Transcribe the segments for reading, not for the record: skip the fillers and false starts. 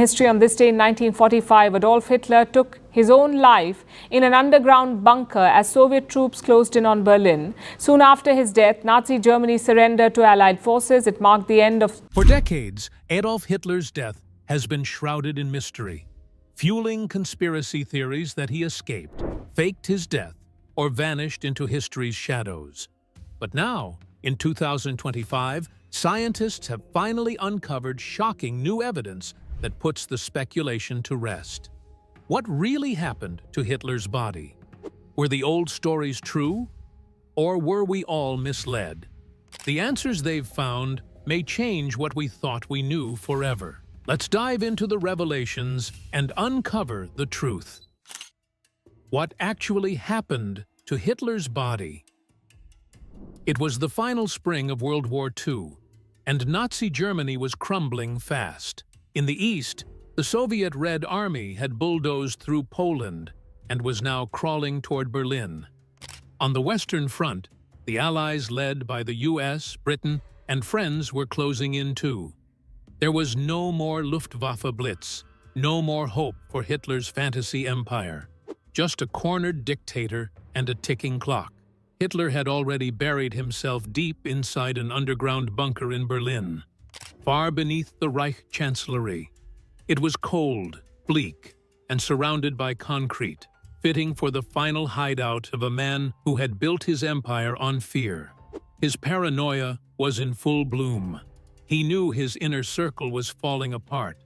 history, on this day in 1945, Adolf Hitler took his own life in an underground bunker as Soviet troops closed in on Berlin. Soon after his death, Nazi Germany surrendered to Allied forces. It marked the end of... For decades, Adolf Hitler's death has been shrouded in mystery, fueling conspiracy theories that he escaped, faked his death, or vanished into history's shadows. But now, in 2025, scientists have finally uncovered shocking new evidence that puts the speculation to rest. What really happened to Hitler's body? Were the old stories true? Or were we all misled? The answers they've found may change what we thought we knew forever. Let's dive into the revelations and uncover the truth. What actually happened to Hitler's body? It was the final spring of World War II, and Nazi Germany was crumbling fast. In the east, the Soviet Red Army had bulldozed through Poland and was now crawling toward Berlin. On the Western Front, the Allies, led by the US, Britain, and friends, were closing in too. There was no more Luftwaffe blitz, no more hope for Hitler's fantasy empire. Just a cornered dictator and a ticking clock. Hitler had already buried himself deep inside an underground bunker in Berlin, far beneath the Reich Chancellery. It was cold, bleak, and surrounded by concrete, fitting for the final hideout of a man who had built his empire on fear. His paranoia was in full bloom. He knew his inner circle was falling apart.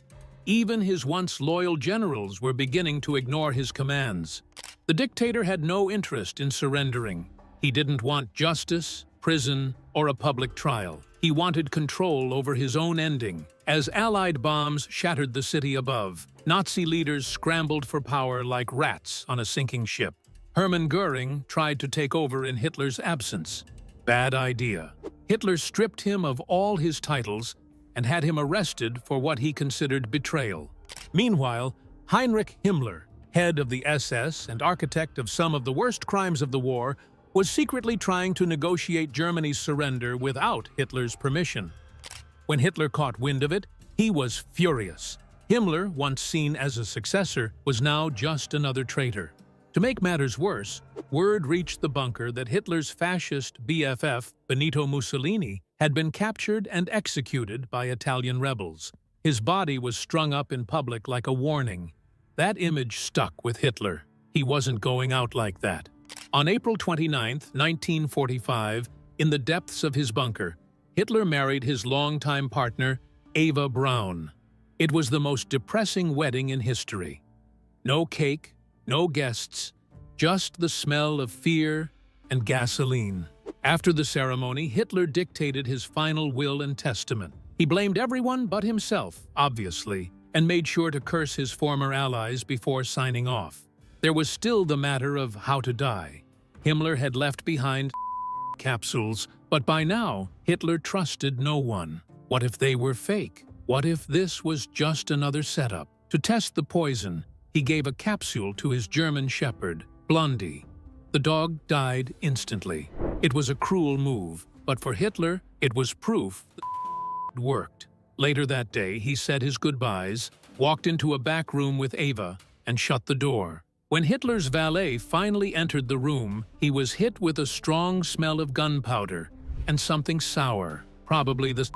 Even his once loyal generals were beginning to ignore his commands. The dictator had no interest in surrendering. He didn't want justice, prison, or a public trial. He wanted control over his own ending. As Allied bombs shattered the city above, Nazi leaders scrambled for power like rats on a sinking ship. Hermann Goering tried to take over in Hitler's absence. Bad idea. Hitler stripped him of all his titles and had him arrested for what he considered betrayal. Meanwhile, Heinrich Himmler, head of the SS and architect of some of the worst crimes of the war, was secretly trying to negotiate Germany's surrender without Hitler's permission. When Hitler caught wind of it, he was furious. Himmler, once seen as a successor, was now just another traitor. To make matters worse, word reached the bunker that Hitler's fascist BFF, Benito Mussolini, had been captured and executed by Italian rebels. His body was strung up in public like a warning. That image stuck with Hitler. He wasn't going out like that. On April 29, 1945, in the depths of his bunker, Hitler married his longtime partner, Eva Braun. It was the most depressing wedding in history. No cake, no guests, just the smell of fear and gasoline. After the ceremony, Hitler dictated his final will and testament. He blamed everyone but himself, obviously, and made sure to curse his former allies before signing off. There was still the matter of how to die. Himmler had left behind capsules, but by now, Hitler trusted no one. What if they were fake? What if this was just another setup? To test the poison, he gave a capsule to his German shepherd, Blondie. The dog died instantly. It was a cruel move, but for Hitler, it was proof it worked. Later that day, he said his goodbyes, walked into a back room with Eva, and shut the door. When Hitler's valet finally entered the room, he was hit with a strong smell of gunpowder and something sour, probably the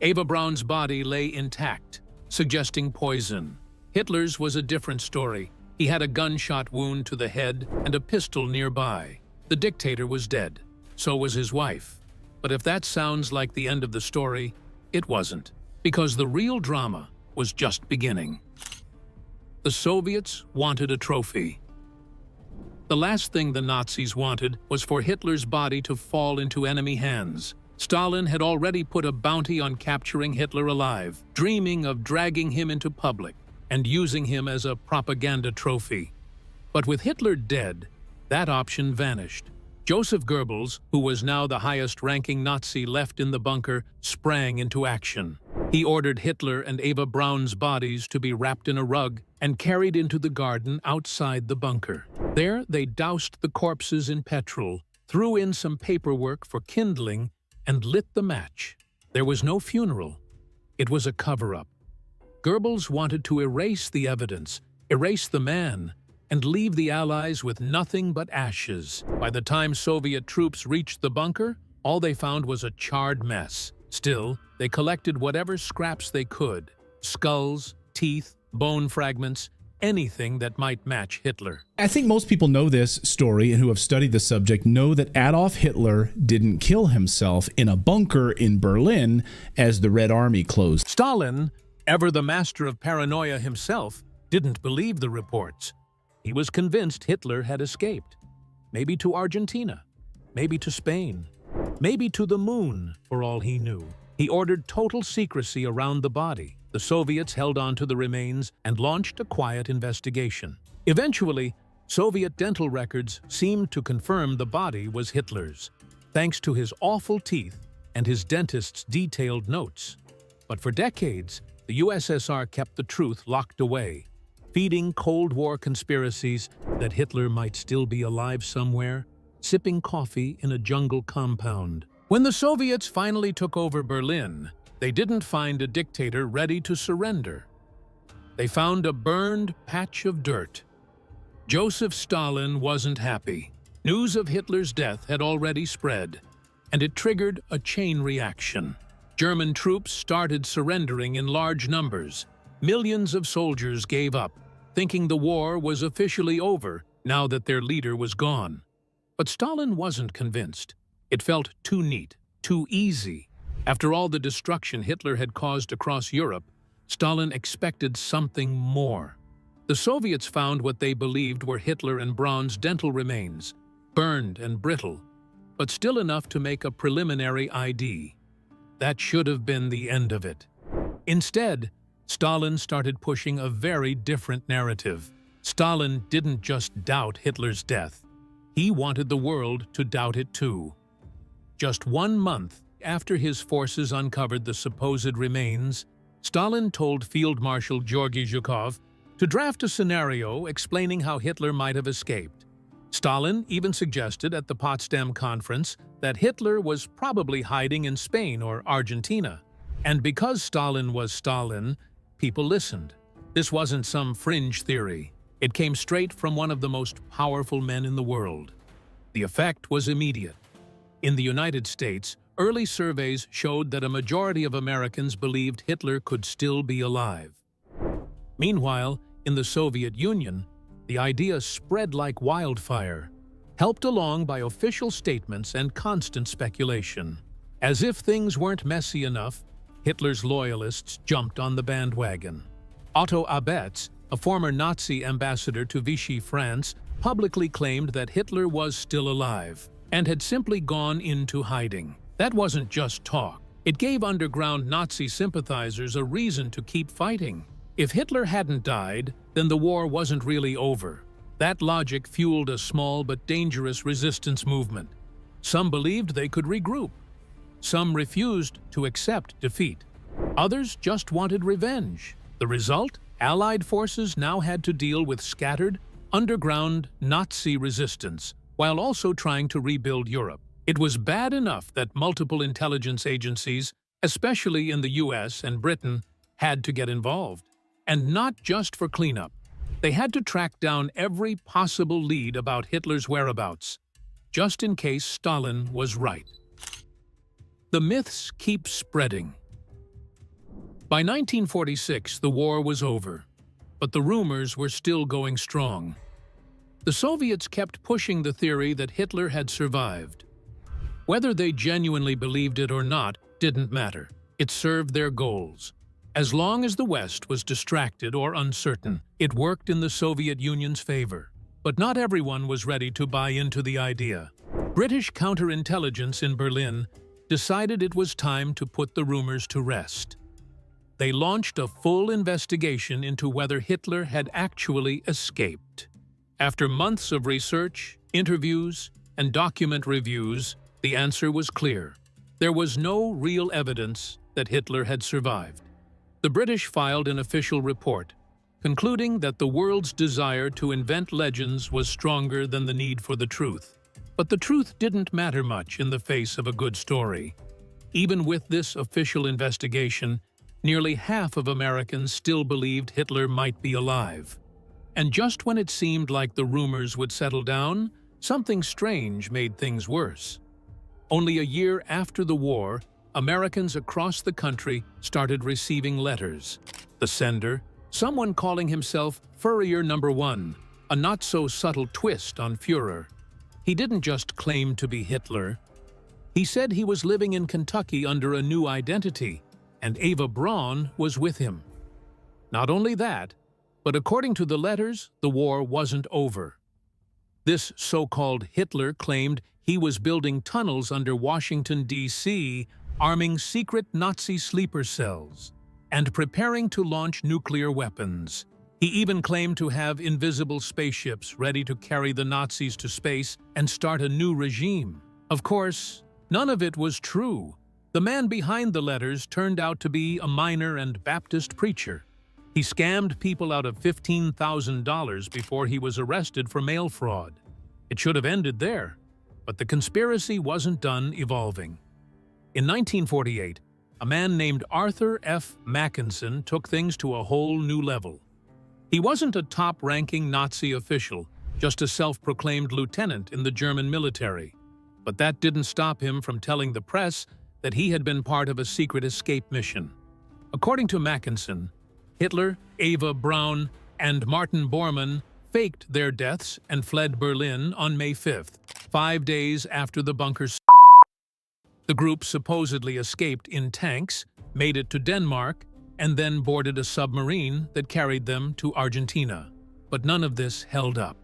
Eva Braun's body lay intact, suggesting poison. Hitler's was a different story. He had a gunshot wound to the head and a pistol nearby. The dictator was dead. So was his wife. But if that sounds like the end of the story, it wasn't, because the real drama was just beginning. The Soviets wanted a trophy. The last thing the Nazis wanted was for Hitler's body to fall into enemy hands. Stalin had already put a bounty on capturing Hitler alive, dreaming of dragging him into public and using him as a propaganda trophy. But with Hitler dead, that option vanished. Joseph Goebbels, who was now the highest-ranking Nazi left in the bunker, sprang into action. He ordered Hitler and Eva Braun's bodies to be wrapped in a rug and carried into the garden outside the bunker. There, they doused the corpses in petrol, threw in some paperwork for kindling, and lit the match. There was no funeral. It was a cover-up. Goebbels wanted to erase the evidence, erase the man, and leave the Allies with nothing but ashes. By the time Soviet troops reached the bunker, all they found was a charred mess. Still, they collected whatever scraps they could: skulls, teeth, bone fragments, anything that might match Hitler. I think most people know this story and who have studied the subject know that Adolf Hitler didn't kill himself in a bunker in Berlin as the Red Army closed. Stalin, ever the master of paranoia himself, didn't believe the reports. He was convinced Hitler had escaped. Maybe to Argentina, maybe to Spain, maybe to the moon, for all he knew. He ordered total secrecy around the body. The Soviets held on to the remains and launched a quiet investigation. Eventually, Soviet dental records seemed to confirm the body was Hitler's, thanks to his awful teeth and his dentist's detailed notes. But for decades, the USSR kept the truth locked away, feeding Cold War conspiracies that Hitler might still be alive somewhere, sipping coffee in a jungle compound. When the Soviets finally took over Berlin, they didn't find a dictator ready to surrender. They found a burned patch of dirt. Joseph Stalin wasn't happy. News of Hitler's death had already spread, and it triggered a chain reaction. German troops started surrendering in large numbers. Millions of soldiers gave up, thinking the war was officially over now that their leader was gone. But Stalin wasn't convinced. It felt too neat, too easy. After all the destruction Hitler had caused across Europe, Stalin expected something more. The Soviets found what they believed were Hitler and Braun's dental remains, burned and brittle, but still enough to make a preliminary ID. That should have been the end of it. Instead, Stalin started pushing a very different narrative. Stalin didn't just doubt Hitler's death. He wanted the world to doubt it too. Just 1 month after his forces uncovered the supposed remains, Stalin told Field Marshal Georgy Zhukov to draft a scenario explaining how Hitler might have escaped. Stalin even suggested at the Potsdam Conference that Hitler was probably hiding in Spain or Argentina. And because Stalin was Stalin, people listened. This wasn't some fringe theory. It came straight from one of the most powerful men in the world. The effect was immediate. In the United States, early surveys showed that a majority of Americans believed Hitler could still be alive. Meanwhile, in the Soviet Union, the idea spread like wildfire, helped along by official statements and constant speculation. As if things weren't messy enough, Hitler's loyalists jumped on the bandwagon. Otto Abetz, a former Nazi ambassador to Vichy, France, publicly claimed that Hitler was still alive and had simply gone into hiding. That wasn't just talk. It gave underground Nazi sympathizers a reason to keep fighting. If Hitler hadn't died, then the war wasn't really over. That logic fueled a small but dangerous resistance movement. Some believed they could regroup. Some refused to accept defeat. Others just wanted revenge. The result? Allied forces now had to deal with scattered, underground Nazi resistance, while also trying to rebuild Europe. It was bad enough that multiple intelligence agencies, especially in the US and Britain, had to get involved. And not just for cleanup. They had to track down every possible lead about Hitler's whereabouts, just in case Stalin was right. The myths keep spreading. By 1946, the war was over, but the rumors were still going strong. The Soviets kept pushing the theory that Hitler had survived. Whether they genuinely believed it or not didn't matter. It served their goals. As long as the West was distracted or uncertain, it worked in the Soviet Union's favor. But not everyone was ready to buy into the idea. British counterintelligence in Berlin decided it was time to put the rumors to rest. They launched a full investigation into whether Hitler had actually escaped. After months of research, interviews, and document reviews, the answer was clear. There was no real evidence that Hitler had survived. The British filed an official report, concluding that the world's desire to invent legends was stronger than the need for the truth. But the truth didn't matter much in the face of a good story. Even with this official investigation, nearly half of Americans still believed Hitler might be alive. And just when it seemed like the rumors would settle down, something strange made things worse. Only a year after the war, Americans across the country started receiving letters. The sender, someone calling himself Furrier Number 1, a not-so-subtle twist on Führer. He didn't just claim to be Hitler. He said he was living in Kentucky under a new identity, and Eva Braun was with him. Not only that, but according to the letters, the war wasn't over. This so-called Hitler claimed he was building tunnels under Washington, D.C., arming secret Nazi sleeper cells, and preparing to launch nuclear weapons. He even claimed to have invisible spaceships ready to carry the Nazis to space and start a new regime. Of course, none of it was true. The man behind the letters turned out to be a minor and Baptist preacher. He scammed people out of $15,000 before he was arrested for mail fraud. It should have ended there, but the conspiracy wasn't done evolving. In 1948, a man named Arthur F. Mackensen took things to a whole new level. He wasn't a top-ranking Nazi official, just a self-proclaimed lieutenant in the German military. But that didn't stop him from telling the press that he had been part of a secret escape mission. According to Mackensen, Hitler, Eva Braun, and Martin Bormann faked their deaths and fled Berlin on May 5th, 5 days after the bunkers. The group supposedly escaped in tanks, made it to Denmark, and then boarded a submarine that carried them to Argentina. But none of this held up.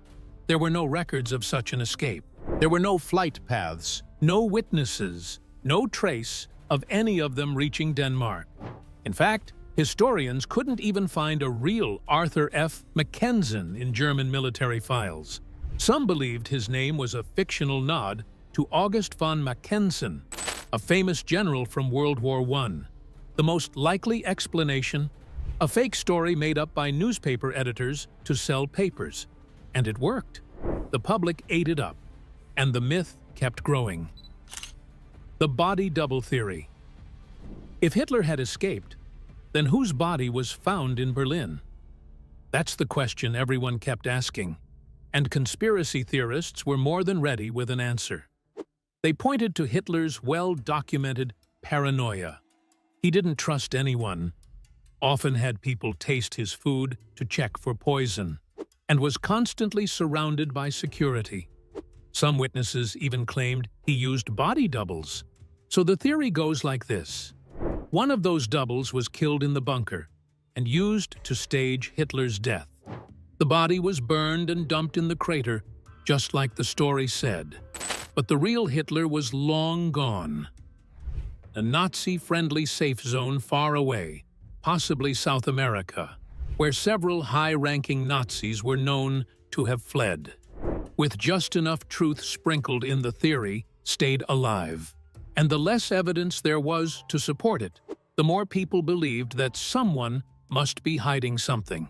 There were no records of such an escape. There were no flight paths, no witnesses, no trace of any of them reaching Denmark. In fact, historians couldn't even find a real Arthur F. Mackensen in German military files. Some believed his name was a fictional nod to August von Mackensen, a famous general from World War I. The most likely explanation? A fake story made up by newspaper editors to sell papers. And it worked. The public ate it up, and the myth kept growing. The body double theory. If Hitler had escaped, then whose body was found in Berlin? That's the question everyone kept asking, and conspiracy theorists were more than ready with an answer. They pointed to Hitler's well-documented paranoia. He didn't trust anyone, often had people taste his food to check for poison, and was constantly surrounded by security. Some witnesses even claimed he used body doubles. So the theory goes like this. One of those doubles was killed in the bunker and used to stage Hitler's death. The body was burned and dumped in the crater, just like the story said. But the real Hitler was long gone. A Nazi-friendly safe zone far away, possibly South America, where several high-ranking Nazis were known to have fled. With just enough truth sprinkled in, the theory stayed alive. And the less evidence there was to support it, the more people believed that someone must be hiding something.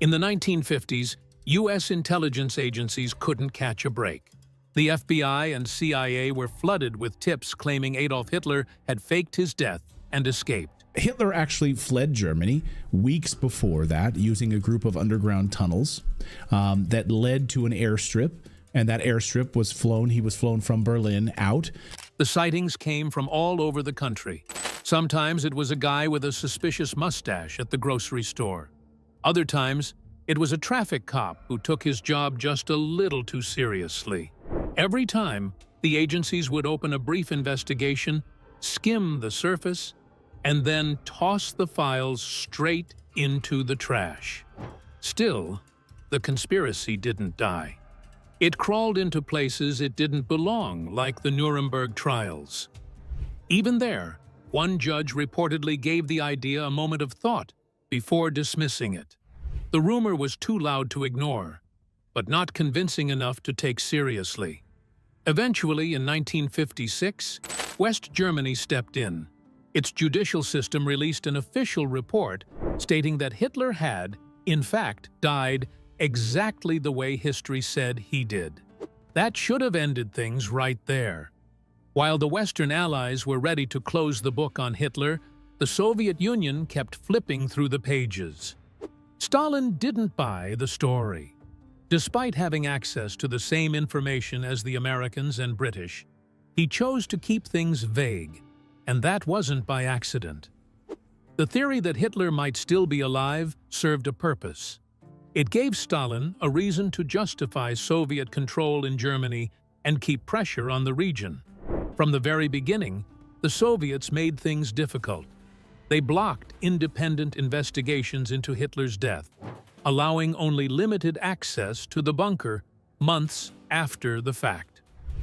In the 1950s, U.S. intelligence agencies couldn't catch a break. The FBI and CIA were flooded with tips claiming Adolf Hitler had faked his death and escaped. Hitler actually fled Germany weeks before that using a group of underground tunnels that led to an airstrip, and that airstrip was flown. He was flown from Berlin out. The sightings came from all over the country. Sometimes it was a guy with a suspicious mustache at the grocery store. Other times, it was a traffic cop who took his job just a little too seriously. Every time, the agencies would open a brief investigation, skim the surface, and then toss the files straight into the trash. Still, the conspiracy didn't die. It crawled into places it didn't belong, like the Nuremberg trials. Even there, one judge reportedly gave the idea a moment of thought before dismissing it. The rumor was too loud to ignore, but not convincing enough to take seriously. Eventually, in 1956, West Germany stepped in. Its judicial system released an official report stating that Hitler had, in fact, died exactly the way history said he did. That should have ended things right there. While the Western Allies were ready to close the book on Hitler, the Soviet Union kept flipping through the pages. Stalin didn't buy the story. Despite having access to the same information as the Americans and British, he chose to keep things vague, and that wasn't by accident. The theory that Hitler might still be alive served a purpose. It gave Stalin a reason to justify Soviet control in Germany and keep pressure on the region. From the very beginning, the Soviets made things difficult. They blocked independent investigations into Hitler's death, allowing only limited access to the bunker months after the fact.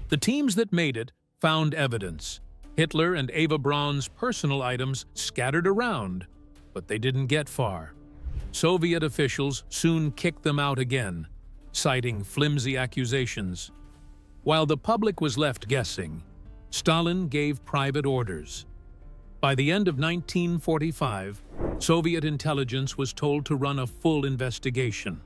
The teams that made it found evidence. Hitler and Eva Braun's personal items scattered around, but they didn't get far. Soviet officials soon kicked them out again, citing flimsy accusations. While the public was left guessing, Stalin gave private orders. By the end of 1945, Soviet intelligence was told to run a full investigation.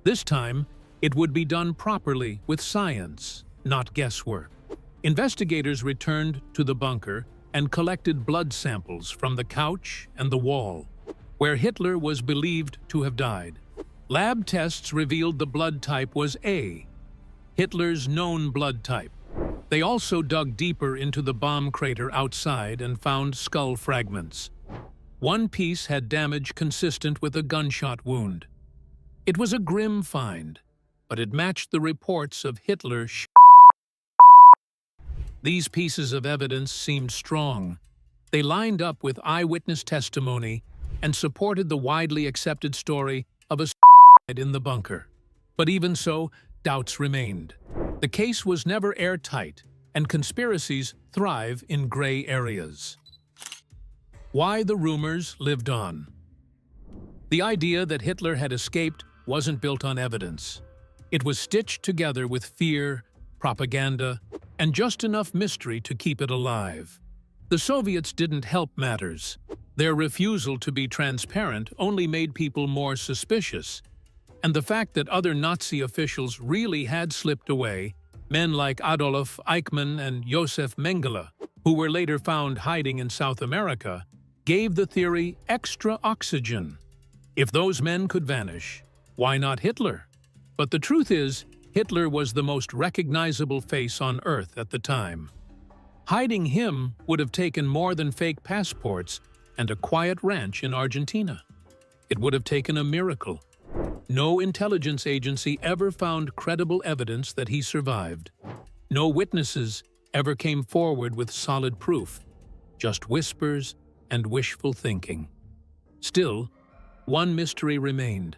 This time, it would be done properly with science, not guesswork. Investigators returned to the bunker and collected blood samples from the couch and the wall, where Hitler was believed to have died. Lab tests revealed the blood type was A, Hitler's known blood type. They also dug deeper into the bomb crater outside and found skull fragments. One piece had damage consistent with a gunshot wound. It was a grim find, but it matched the reports of Hitler. These pieces of evidence seemed strong. They lined up with eyewitness testimony and supported the widely accepted story of a suicide in the bunker. But even so, doubts remained. The case was never airtight, and conspiracies thrive in gray areas. Why the rumors lived on. The idea that Hitler had escaped wasn't built on evidence. It was stitched together with fear, propaganda, and just enough mystery to keep it alive. The Soviets didn't help matters. Their refusal to be transparent only made people more suspicious, and the fact that other Nazi officials really had slipped away, men like Adolf Eichmann and Josef Mengele, who were later found hiding in South America, gave the theory extra oxygen. If those men could vanish, why not Hitler? But the truth is, Hitler was the most recognizable face on Earth at the time. Hiding him would have taken more than fake passports and a quiet ranch in Argentina. It would have taken a miracle. No intelligence agency ever found credible evidence that he survived. No witnesses ever came forward with solid proof, just whispers and wishful thinking. Still, one mystery remained.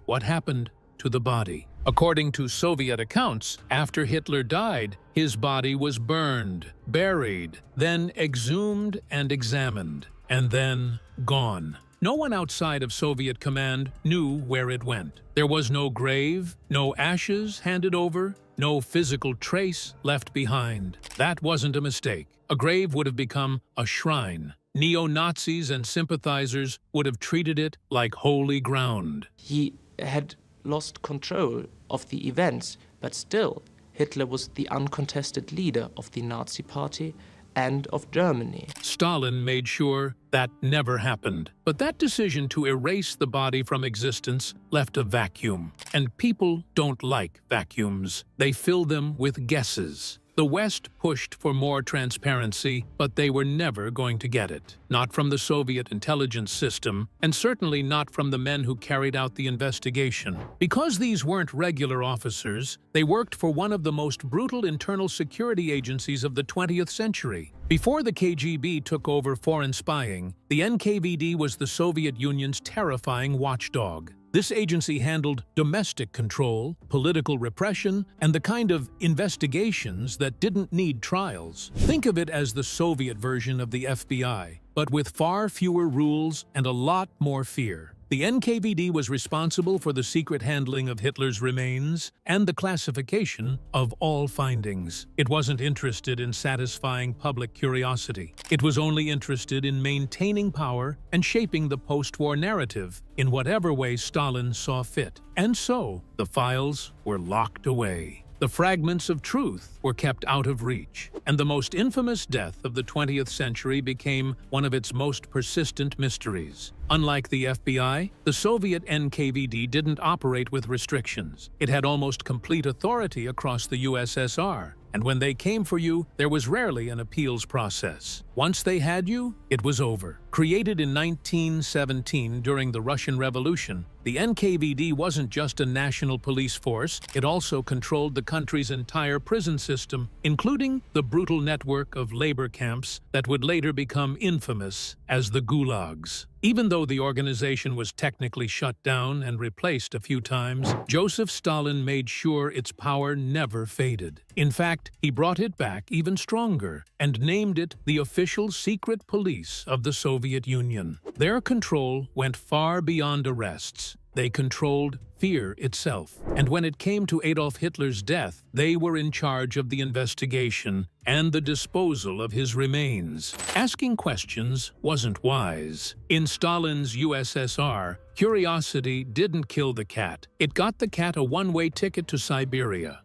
What happened to the body? According to Soviet accounts, after Hitler died, his body was burned, buried, then exhumed and examined, and then gone. No one outside of Soviet command knew where it went. There was no grave, no ashes handed over, no physical trace left behind. That wasn't a mistake. A grave would have become a shrine. Neo-Nazis and sympathizers would have treated it like holy ground. He had lost control of the events, but still, Hitler was the uncontested leader of the Nazi Party and of Germany. Stalin made sure that never happened. But that decision to erase the body from existence left a vacuum. And people don't like vacuums. They fill them with guesses. The West pushed for more transparency, but they were never going to get it. Not from the Soviet intelligence system, and certainly not from the men who carried out the investigation. Because these weren't regular officers, they worked for one of the most brutal internal security agencies of the 20th century. Before the KGB took over foreign spying, the NKVD was the Soviet Union's terrifying watchdog. This agency handled domestic control, political repression, and the kind of investigations that didn't need trials. Think of it as the Soviet version of the FBI, but with far fewer rules and a lot more fear. The NKVD was responsible for the secret handling of Hitler's remains and the classification of all findings. It wasn't interested in satisfying public curiosity. It was only interested in maintaining power and shaping the post-war narrative in whatever way Stalin saw fit. And so, the files were locked away. The fragments of truth were kept out of reach, and the most infamous death of the 20th century became one of its most persistent mysteries. Unlike the FBI, the Soviet NKVD didn't operate with restrictions. It had almost complete authority across the USSR, and when they came for you, there was rarely an appeals process. Once they had you, it was over. Created in 1917 during the Russian Revolution, the NKVD wasn't just a national police force, it also controlled the country's entire prison system, including the brutal network of labor camps that would later become infamous as the gulags. Even though the organization was technically shut down and replaced a few times, Joseph Stalin made sure its power never faded. In fact, he brought it back even stronger and named it the official secret police of the Soviet Union. Their control went far beyond arrests. They controlled fear itself. And when it came to Adolf Hitler's death, they were in charge of the investigation and the disposal of his remains. Asking questions wasn't wise. In Stalin's USSR, curiosity didn't kill the cat. It got the cat a one-way ticket to Siberia.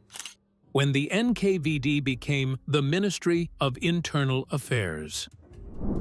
When the NKVD became the Ministry of Internal Affairs.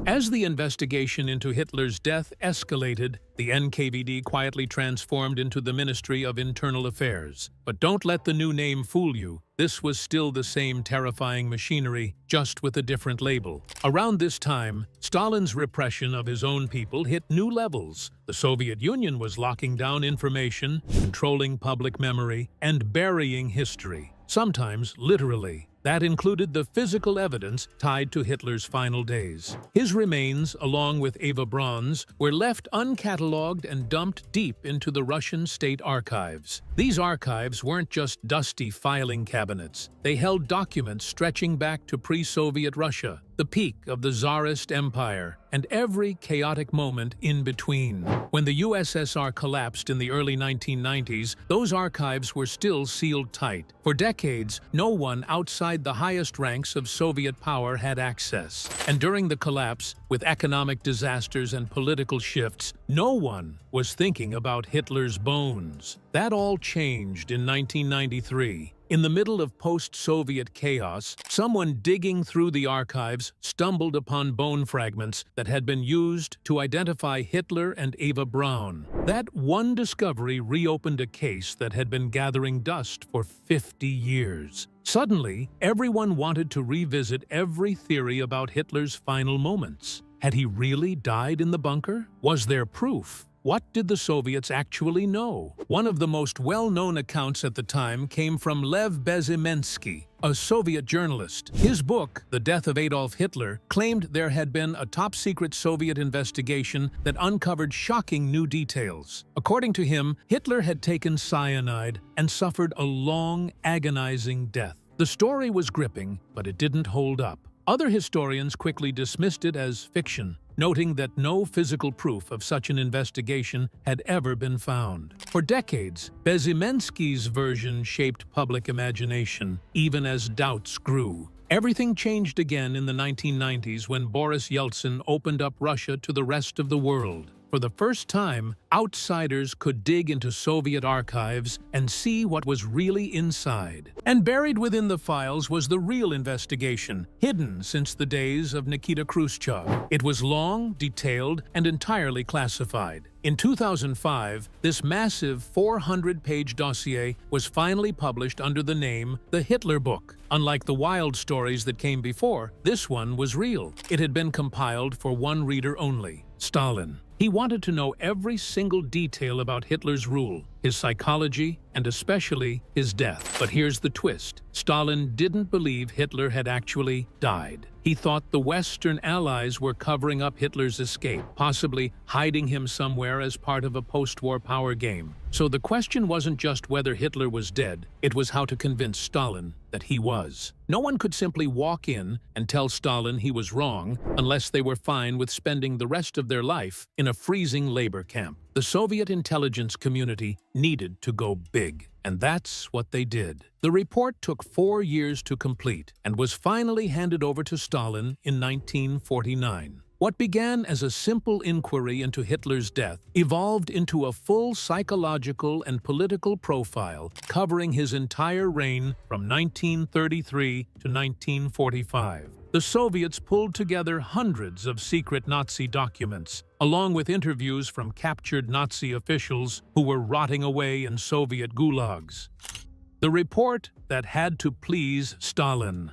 As the investigation into Hitler's death escalated, the NKVD quietly transformed into the Ministry of Internal Affairs. But don't let the new name fool you. This was still the same terrifying machinery, just with a different label. Around this time, Stalin's repression of his own people hit new levels. The Soviet Union was locking down information, controlling public memory, and burying history, sometimes literally. That included the physical evidence tied to Hitler's final days. His remains, along with Eva Braun's, were left uncatalogued and dumped deep into the Russian state archives. These archives weren't just dusty filing cabinets. They held documents stretching back to pre-Soviet Russia, the peak of the Tsarist Empire, and every chaotic moment in between. When the USSR collapsed in the early 1990s, those archives were still sealed tight. For decades, no one outside the highest ranks of Soviet power had access. And during the collapse, with economic disasters and political shifts, no one was thinking about Hitler's bones. That all changed in 1993. In the middle of post-Soviet chaos, someone digging through the archives stumbled upon bone fragments that had been used to identify Hitler and Eva Braun. That one discovery reopened a case that had been gathering dust for 50 years. Suddenly, everyone wanted to revisit every theory about Hitler's final moments. Had he really died in the bunker? Was there proof? What did the Soviets actually know? One of the most well-known accounts at the time came from Lev Bezimensky, a Soviet journalist. His book, The Death of Adolf Hitler, claimed there had been a top-secret Soviet investigation that uncovered shocking new details. According to him, Hitler had taken cyanide and suffered a long, agonizing death. The story was gripping, but it didn't hold up. Other historians quickly dismissed it as fiction, noting that no physical proof of such an investigation had ever been found. For decades, Bezimensky's version shaped public imagination, even as doubts grew. Everything changed again in the 1990s when Boris Yeltsin opened up Russia to the rest of the world. For the first time, outsiders could dig into Soviet archives and see what was really inside. And buried within the files was the real investigation, hidden since the days of Nikita Khrushchev. It was long, detailed, and entirely classified. In 2005, this massive 400-page dossier was finally published under the name The Hitler Book. Unlike the wild stories that came before, this one was real. It had been compiled for one reader only, Stalin. He wanted to know every single detail about Hitler's rule, his psychology, and especially his death. But here's the twist. Stalin didn't believe Hitler had actually died. He thought the Western Allies were covering up Hitler's escape, possibly hiding him somewhere as part of a post-war power game. So the question wasn't just whether Hitler was dead, it was how to convince Stalin that he was. No one could simply walk in and tell Stalin he was wrong unless they were fine with spending the rest of their life in a freezing labor camp. The Soviet intelligence community needed to go big, and that's what they did. The report took 4 years to complete and was finally handed over to Stalin in 1949. What began as a simple inquiry into Hitler's death evolved into a full psychological and political profile covering his entire reign from 1933 to 1945. The Soviets pulled together hundreds of secret Nazi documents, along with interviews from captured Nazi officials who were rotting away in Soviet gulags. The report that had to please Stalin.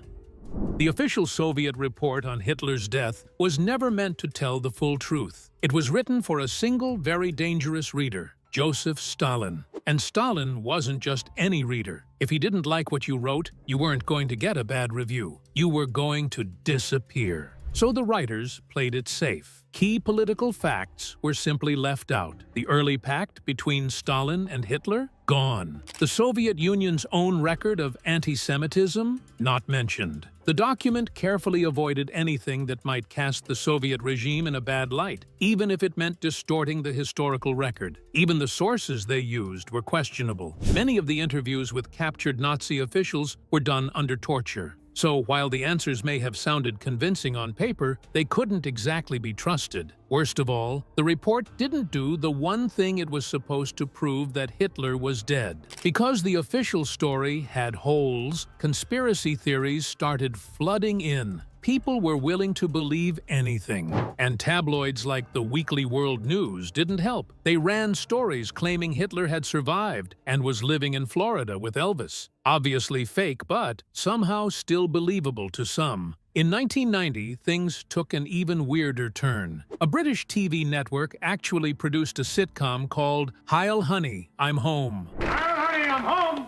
The official Soviet report on Hitler's death was never meant to tell the full truth. It was written for a single, very dangerous reader, Joseph Stalin. And Stalin wasn't just any reader. If he didn't like what you wrote, you weren't going to get a bad review. You were going to disappear. So the writers played it safe. Key political facts were simply left out. The early pact between Stalin and Hitler? Gone. The Soviet Union's own record of anti-Semitism? Not mentioned. The document carefully avoided anything that might cast the Soviet regime in a bad light, even if it meant distorting the historical record. Even the sources they used were questionable. Many of the interviews with captured Nazi officials were done under torture. So, while the answers may have sounded convincing on paper, they couldn't exactly be trusted. Worst of all, the report didn't do the one thing it was supposed to prove, that Hitler was dead. Because the official story had holes, conspiracy theories started flooding in. People were willing to believe anything. And tabloids like the Weekly World News didn't help. They ran stories claiming Hitler had survived and was living in Florida with Elvis. Obviously fake, but somehow still believable to some. In 1990, things took an even weirder turn. A British TV network actually produced a sitcom called Heil Honey, I'm Home. Heil Honey, I'm home!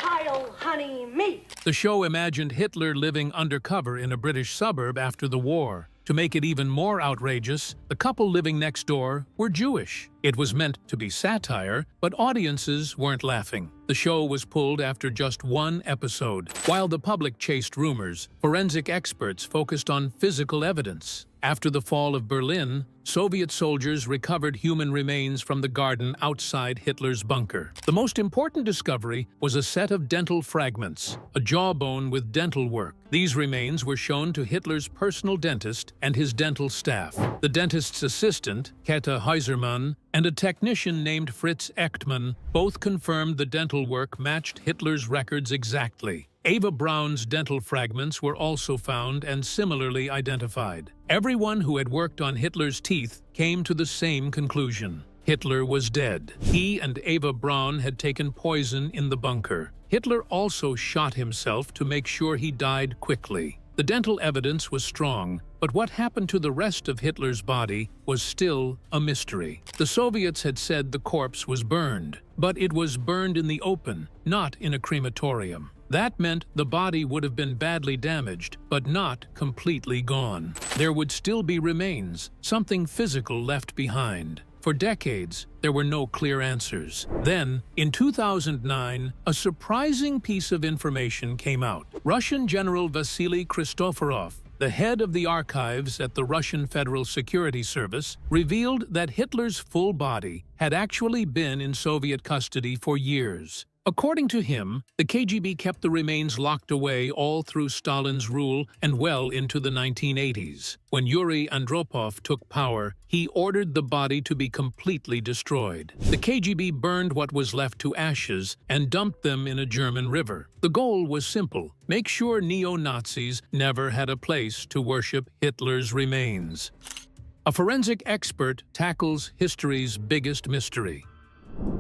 Heil Honey me! The show imagined Hitler living undercover in a British suburb after the war. To make it even more outrageous, the couple living next door were Jewish. It was meant to be satire, but audiences weren't laughing. The show was pulled after just one episode. While the public chased rumors, forensic experts focused on physical evidence. After the fall of Berlin, Soviet soldiers recovered human remains from the garden outside Hitler's bunker. The most important discovery was a set of dental fragments, a jawbone with dental work. These remains were shown to Hitler's personal dentist and his dental staff. The dentist's assistant, Käthe Häusermann, and a technician named Fritz Echtmann both confirmed the dental work matched Hitler's records exactly. Eva Braun's dental fragments were also found and similarly identified. Everyone who had worked on Hitler's teeth came to the same conclusion. Hitler was dead. He and Eva Braun had taken poison in the bunker. Hitler also shot himself to make sure he died quickly. The dental evidence was strong, but what happened to the rest of Hitler's body was still a mystery. The Soviets had said the corpse was burned, but it was burned in the open, not in a crematorium. That meant the body would have been badly damaged, but not completely gone. There would still be remains, something physical left behind. For decades, there were no clear answers. Then, in 2009, a surprising piece of information came out. Russian General Vasily Christoforov, the head of the archives at the Russian Federal Security Service, revealed that Hitler's full body had actually been in Soviet custody for years. According to him, the KGB kept the remains locked away all through Stalin's rule and well into the 1980s. When Yuri Andropov took power, he ordered the body to be completely destroyed. The KGB burned what was left to ashes and dumped them in a German river. The goal was simple: make sure neo-Nazis never had a place to worship Hitler's remains. A forensic expert tackles history's biggest mystery.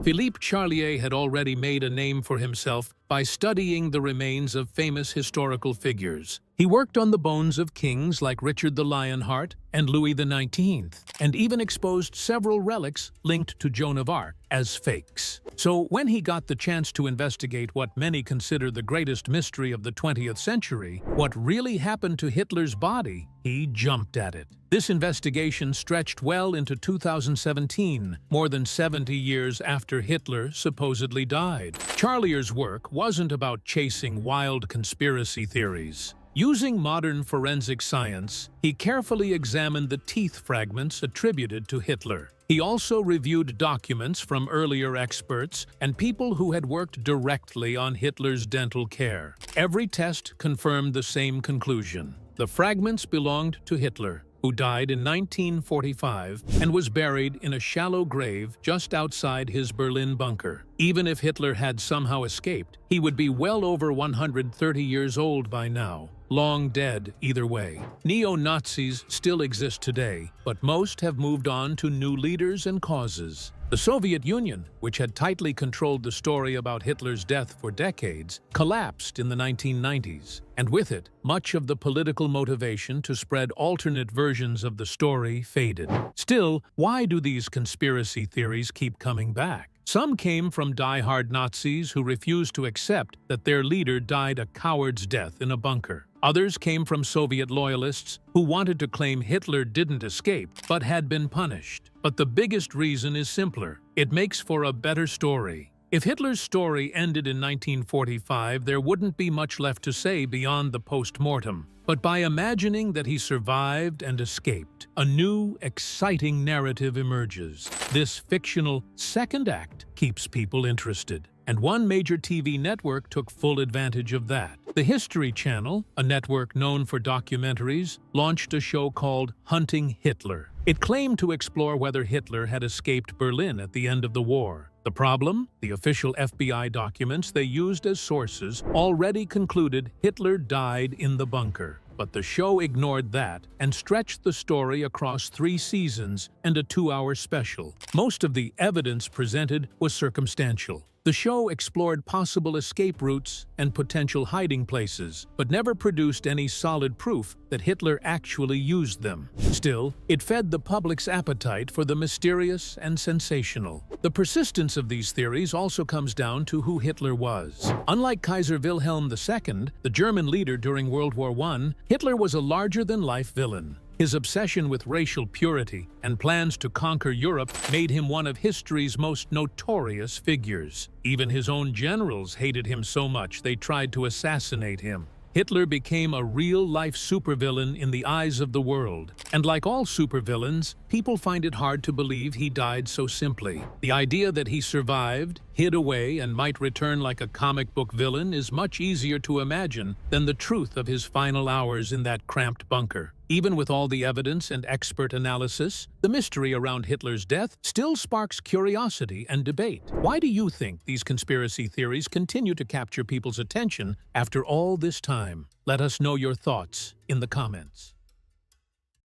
Philippe Charlier had already made a name for himself by studying the remains of famous historical figures. He worked on the bones of kings like Richard the Lionheart and Louis XIX, and even exposed several relics linked to Joan of Arc as fakes. So when he got the chance to investigate what many consider the greatest mystery of the 20th century, what really happened to Hitler's body, he jumped at it. This investigation stretched well into 2017, more than 70 years after Hitler supposedly died. Charlier's work wasn't about chasing wild conspiracy theories. Using modern forensic science, he carefully examined the teeth fragments attributed to Hitler. He also reviewed documents from earlier experts and people who had worked directly on Hitler's dental care. Every test confirmed the same conclusion. The fragments belonged to Hitler, who died in 1945 and was buried in a shallow grave just outside his Berlin bunker. Even if Hitler had somehow escaped, he would be well over 130 years old by now, long dead either way. Neo-Nazis still exist today, but most have moved on to new leaders and causes. The Soviet Union, which had tightly controlled the story about Hitler's death for decades, collapsed in the 1990s, and with it, much of the political motivation to spread alternate versions of the story faded. Still, why do these conspiracy theories keep coming back? Some came from die-hard Nazis who refused to accept that their leader died a coward's death in a bunker. Others came from Soviet loyalists who wanted to claim Hitler didn't escape but had been punished. But the biggest reason is simpler. It makes for a better story. If Hitler's story ended in 1945, there wouldn't be much left to say beyond the post-mortem. But by imagining that he survived and escaped, a new, exciting narrative emerges. This fictional second act keeps people interested. And one major TV network took full advantage of that. The History Channel, a network known for documentaries, launched a show called Hunting Hitler. It claimed to explore whether Hitler had escaped Berlin at the end of the war. The problem? The official FBI documents they used as sources already concluded Hitler died in the bunker. But the show ignored that and stretched the story across 3 seasons and a 2-hour special. Most of the evidence presented was circumstantial. The show explored possible escape routes and potential hiding places, but never produced any solid proof that Hitler actually used them. Still, it fed the public's appetite for the mysterious and sensational. The persistence of these theories also comes down to who Hitler was. Unlike Kaiser Wilhelm II, the German leader during World War I, Hitler was a larger-than-life villain. His obsession with racial purity and plans to conquer Europe made him one of history's most notorious figures. Even his own generals hated him so much they tried to assassinate him. Hitler became a real-life supervillain in the eyes of the world. And like all supervillains, people find it hard to believe he died so simply. The idea that he survived, hid away, and might return like a comic book villain is much easier to imagine than the truth of his final hours in that cramped bunker. Even with all the evidence and expert analysis, the mystery around Hitler's death still sparks curiosity and debate. Why do you think these conspiracy theories continue to capture people's attention after all this time? Let us know your thoughts in the comments.